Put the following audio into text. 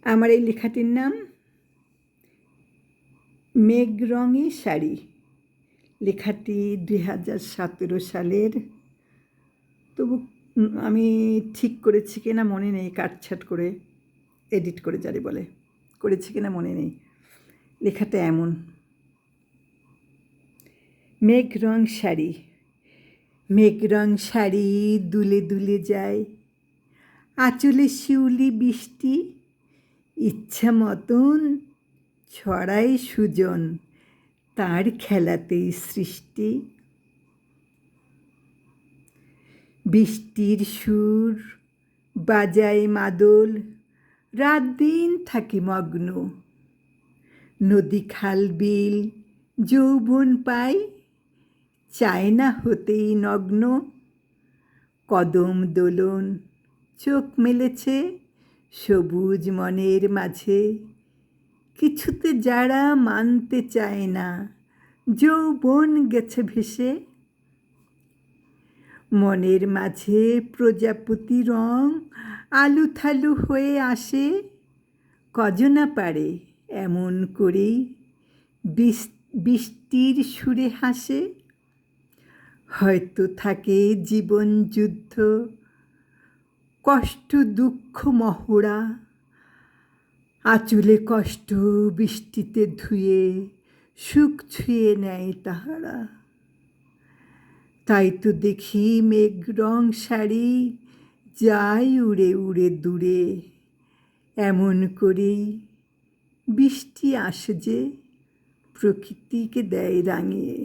আমার এই লেখাটির নাম মেঘ রঙে শাড়ি। লেখাটি 2017 সালের, তবু আমি ঠিক করেছি কিনা মনে নেই, কাটছাট করে এডিট করে যারে বলে করেছি কিনা মনে নেই। লেখাটা এমন: মেঘ রং শাড়ি, মেঘ রং শাড়ি দুলে দুলে যায়, আঁচলে শিউলি বৃষ্টি, ইচ্ছা মতন ছড়ায় সুজন, তার খেলাতেই সৃষ্টি। বৃষ্টির সুর বাজায় মাদল, রাত দিন থাকি মগ্ন, নদী খাল বিল যৌবন পাই, চায় না হতেই নগ্ন। কদম দোলন চোখ মেলেছে সবুজ মনের মাঝে, কিছুতে যারা মানতে চায় না যৌবন গেছে ভেসে। মনের মাঝে প্রজাপতি রং আলু থালু হয়ে আসে, কজনা পারে এমন করেই বৃষ্টির সুরে হাসে। হয়তো থাকে জীবন যুদ্ধ, কষ্ট দুঃখ মহড়া, আঁচলে কষ্ট বৃষ্টিতে ধুয়ে সুখ ছুঁয়ে নেয় তাহারা। তাই তো দেখি মেঘ রং শাড়ি যায় উড়ে উড়ে দূরে, এমন করেই বৃষ্টি আসে যে প্রকৃতিকে দেয় রাঙিয়ে।